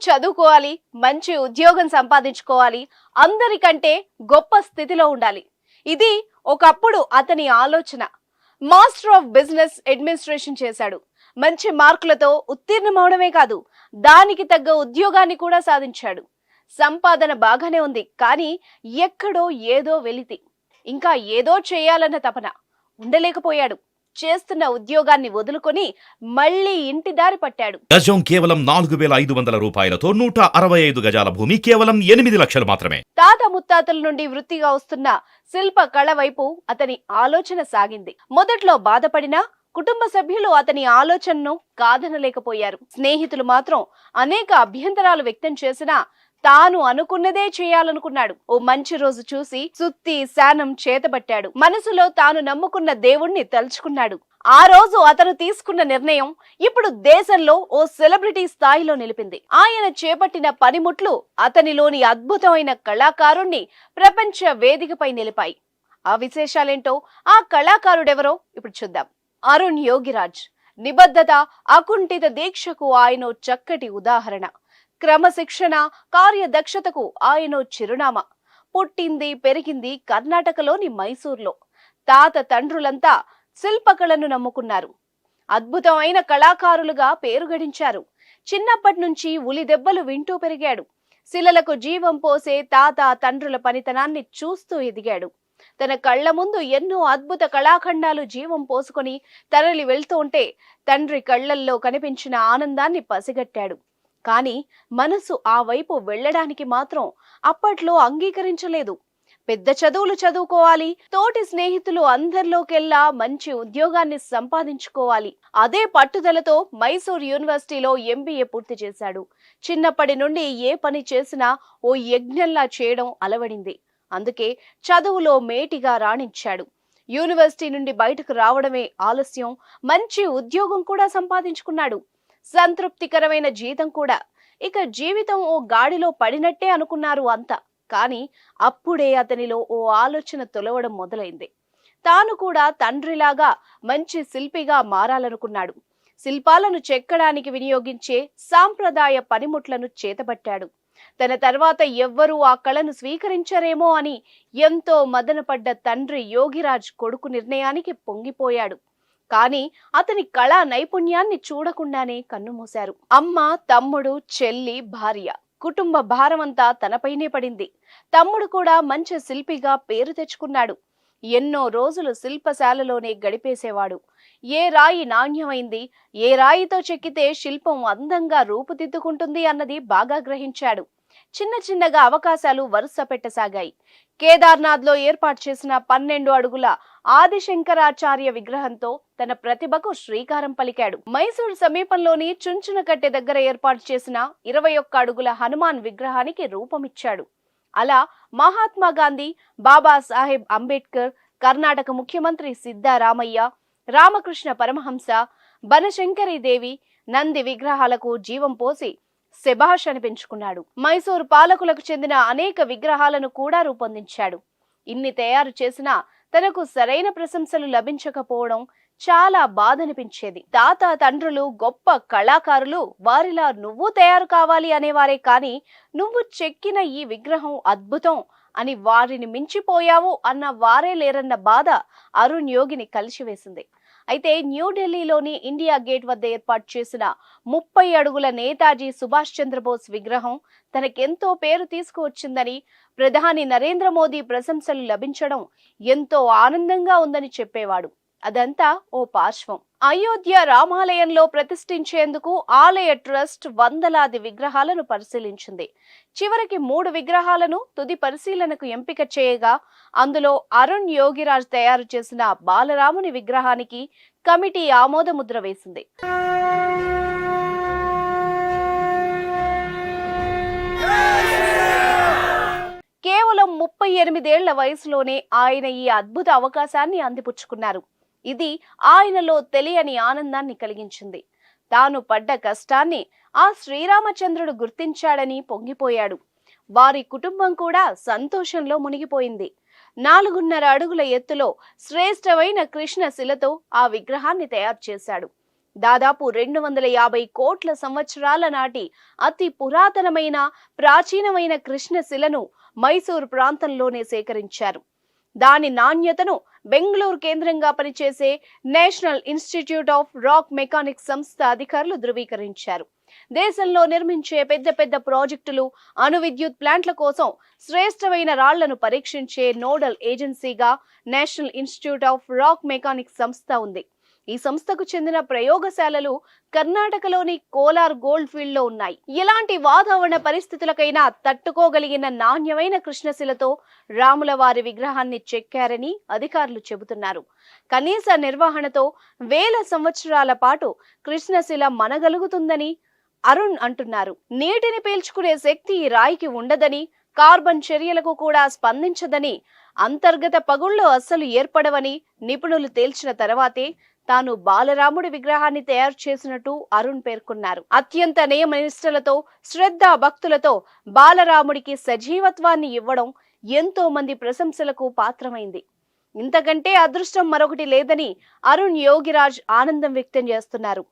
చదువుకోవాలి, మంచి ఉద్యోగం సంపాదించుకోవాలి, అందరికంటే గొప్ప స్థితిలో ఉండాలి. ఇది ఒకప్పుడు అతని ఆలోచన. మాస్టర్ ఆఫ్ బిజినెస్ అడ్మినిస్ట్రేషన్ చేశాడు. మంచి మార్కులతో ఉత్తీర్ణమవడమే కాదు, దానికి తగ్గ ఉద్యోగాన్ని కూడా సాధించాడు. సంపాదన బాగానే ఉంది, కానీ ఎక్కడో ఏదో వెలితి. ఇంకా ఏదో చేయాలన్న తపన. ఉండలేకపోయాడు. చేస్తున్న ఉద్యోగాన్ని వదులుకొని మళ్ళీ ఇంటి దారి పట్టాడు. గజం కేవలం 4,500 రూపాయలతో 165 గజాల భూమి కేవలం 8 లక్షలు మాత్రమే. తాత ముత్తాతల నుండి వృత్తిగా వస్తున్న శిల్ప కళ వైపు అతని ఆలోచన సాగింది. మొదట్లో బాధపడినా కుటుంబ సభ్యులు అతని ఆలోచనను కాదనలేకపోయారు. స్నేహితులు మాత్రం అనేక అభ్యంతరాలు వ్యక్తం చేసినా తాను అనుకున్నదే చేయాలనుకున్నాడు. ఓ మంచి రోజు చూసి సుత్తి శానం చేతబట్టాడు. మనసులో తాను నమ్ముకున్న దేవుణ్ణి తలుచుకున్నాడు. ఆ రోజు అతను తీసుకున్న నిర్ణయం ఇప్పుడు దేశంలో ఓ సెలబ్రిటీ స్థాయిలో నిలిపింది. ఆయన చేపట్టిన పనిముట్లు అతనిలోని అద్భుతమైన కళాకారుణ్ణి ప్రపంచ వేదికపై నిలిపాయి. ఆ విశేషాలేంటో, ఆ కళాకారుడెవరో ఇప్పుడు చూద్దాం. అరుణ్ యోగిరాజ్. నిబద్ధత, అకుంఠిత దీక్షకు ఆయన చక్కటి ఉదాహరణ. క్రమశిక్షణ, కార్యదక్షతకు ఆయన చిరునామా. పుట్టింది పెరిగింది కర్ణాటకలోని మైసూర్లో. తాత తండ్రులంతా శిల్పకళను నమ్ముకున్నారు. అద్భుతమైన కళాకారులుగా పేరు గడించారు. చిన్నప్పటి నుంచి ఉలి దెబ్బలు వింటూ పెరిగాడు. శిలలకు జీవం పోసే తాత తండ్రుల పనితనాన్ని చూస్తూ ఎదిగాడు. తన కళ్ల ముందు ఎన్నో అద్భుత కళాఖండాలు జీవం పోసుకొని తరలి వెళ్తూ ఉంటే తండ్రి కళ్లల్లో కనిపించిన ఆనందాన్ని పసిగట్టాడు. కానీ మనసు ఆ వైపు వెళ్లడానికి మాత్రం అప్పట్లో అంగీకరించలేదు. పెద్ద చదువులు చదువుకోవాలి, తోటి స్నేహితులు అందరిలోకెల్లా మంచి ఉద్యోగాన్ని సంపాదించుకోవాలి. అదే పట్టుదలతో మైసూర్ యూనివర్సిటీలో ఎంబీఏ పూర్తి చేశాడు. చిన్నప్పటి నుండి ఏ పని చేసినా ఓ యజ్ఞంలా చేయడం అలవడింది. అందుకే చదువులో మేటిగా రాణించాడు. యూనివర్సిటీ నుండి బయటకు రావడమే ఆలస్యం. మంచి ఉద్యోగం కూడా సంపాదించుకున్నాడు. సంతృప్తికరమైన జీతం కూడా. ఇక జీవితం ఓ గాడిలో పడినట్టే అనుకున్నారు అంతా. కానీ అప్పుడే అతనిలో ఓ ఆలోచన తొలవడం మొదలైంది. తాను కూడా తండ్రిలాగా మంచి శిల్పిగా మారాలనుకున్నాడు. శిల్పాలను చెక్కడానికి వినియోగించే సాంప్రదాయ పనిముట్లను చేతబట్టాడు. తన తర్వాత ఎవ్వరూ ఆ కళను స్వీకరించరేమో అని ఎంతో మదనపడ్డ తండ్రి యోగిరాజ్ కొడుకు నిర్ణయానికి పొంగిపోయాడు. కానీ అతని కళా నైపుణ్యాన్ని చూడకుండానే కన్నుమూశారు. అమ్మ, తమ్ముడు, చెల్లి, భార్య, కుటుంబ భారమంతా తనపైనే పడింది. తమ్ముడు కూడా మంచి శిల్పిగా పేరు తెచ్చుకున్నాడు. ఎన్నో రోజులు శిల్పశాలలోనే గడిపేసేవాడు. ఏ రాయి నాణ్యమైంది, ఏ రాయితో చెక్కితే శిల్పం అందంగా రూపుదిద్దుకుంటుంది అన్నది బాగా గ్రహించాడు. చిన్న చిన్నగా అవకాశాలు వరుస పెట్టసాగాయి. కేదార్నాథ్ లో ఏర్పాటు చేసిన 12 అడుగుల ఆదిశంకరాచార్య విగ్రహంతో తన ప్రతిభకు శ్రీకారం పలికాడు. మైసూర్ సమీపంలోని చుంచునకట్టె దగ్గర ఏర్పాటు చేసిన 21 అడుగుల హనుమాన్ విగ్రహానికి రూపమిచ్చాడు. అలా మహాత్మా గాంధీ, బాబాసాహెబ్ అంబేద్కర్, కర్ణాటక ముఖ్యమంత్రి సిద్ధరామయ్య, రామకృష్ణ పరమహంస, బనశంకరీదేవి, నంది విగ్రహాలకు జీవం పోసి శభాష్ అనిపించుకున్నాడు. మైసూర్ పాలకులకు చెందిన అనేక విగ్రహాలను కూడా రూపొందించాడు. ఇన్ని తయారు చేసినా తనకు సరైన ప్రశంసలు లభించకపోవడం చాలా బాధనిపించేది. తాత తండ్రులు గొప్ప కళాకారులు, వారిలా నువ్వు తయారు కావాలి అనేవారే కానీ నువ్వు చెక్కిన ఈ విగ్రహం అద్భుతం అని వారిని మించిపోయావు అన్న వారే లేరన్న బాధ అరుణ్ యోగిని కలిసివేసింది. అయితే న్యూఢిల్లీలోని ఇండియా గేట్ వద్ద ఏర్పాటు చేసిన 30 అడుగుల నేతాజీ సుభాష్ చంద్రబోస్ విగ్రహం తనకెంతో పేరు తీసుకువచ్చిందని, ప్రధాని నరేంద్ర మోదీ ప్రశంసలు లభించడం ఎంతో ఆనందంగా ఉందని చెప్పేవాడు. అదంతా ఓ పార్శ్వం. అయోధ్య రామాలయంలో ప్రతిష్ఠించేందుకు ఆలయ ట్రస్ట్ వందలాది విగ్రహాలను పరిశీలించింది. చివరికి 3 విగ్రహాలను తుది పరిశీలనకు ఎంపిక చేయగా అందులో అరుణ్ యోగిరాజ్ తయారు చేసిన బాలరాముని విగ్రహానికి కమిటీ ఆమోద ముద్ర వేసింది. కేవలం 38 ఏళ్ల వయసులోనే ఆయన ఈ అద్భుత అవకాశాన్ని అందిపుచ్చుకున్నారు. ఇది ఆయనలో తెలియని ఆనందాన్ని కలిగించింది. తాను పడ్డ కష్టాన్ని ఆ శ్రీరామచంద్రుడు గుర్తించాడని పొంగిపోయాడు. వారి కుటుంబం కూడా సంతోషంలో మునిగిపోయింది. 4.5 అడుగుల ఎత్తులో శ్రేష్టమైన కృష్ణ శిలతో ఆ విగ్రహాన్ని తయారు చేశాడు. దాదాపు 250 కోట్ల సంవత్సరాల నాటి అతి పురాతనమైన ప్రాచీనమైన కృష్ణశిలను మైసూర్ ప్రాంతంలోనే సేకరించారు. దాని నాణ్యతను బెంగళూరు కేంద్రంగా పనిచేసే national Institute of Rock Mechanics సంస్థ అధికారులు ధృవీకరించారు. దేశంలో నిర్మించే పెద్ద పెద్ద ప్రాజెక్టులు, అణు విద్యుత్ ప్లాంట్ల కోసం శ్రేష్టమైన రాళ్లను పరీక్షించే నోడల్ ఏజెన్సీగా National Institute of Rock Mechanics సంస్థ ఉంది. ఈ సంస్థకు చెందిన ప్రయోగశాలలు కర్ణాటకలోని కోలార్ గోల్డ్ ఫీల్డ్ లో ఉన్నాయి. ఎలాంటి వాతావరణ పరిస్థితులకైనా తట్టుకోగలిగిన నాణ్యమైన కృష్ణశిలతో రాముల వారి విగ్రహాన్ని చెక్కారని అధికారులు చెబుతున్నారు. కనీస నిర్వహణతో వేల సంవత్సరాల పాటు కృష్ణశిల మనగలుగుతుందని అరుణ్ అంటున్నారు. నీటిని పీల్చుకునే శక్తి ఈ రాయికి ఉండదని, కార్బన్ చర్యలకు కూడా స్పందించదని, అంతర్గత పగుళ్లు అస్సలు ఏర్పడవని నిపుణులు తేల్చిన తర్వాతే తాను బాలరాముడి విగ్రహాన్ని తయారు చేసినట్టు అరుణ్ పేర్కొన్నారు. అత్యంత నియమనిష్టలతో, శ్రద్ధ భక్తులతో బాలరాముడికి సజీవత్వాన్ని ఇవ్వడం ఎంతో మంది ప్రశంసలకు పాత్రమైంది. ఇంతకంటే అదృష్టం మరొకటి లేదని అరుణ్ యోగిరాజ్ ఆనందం వ్యక్తం చేస్తున్నారు.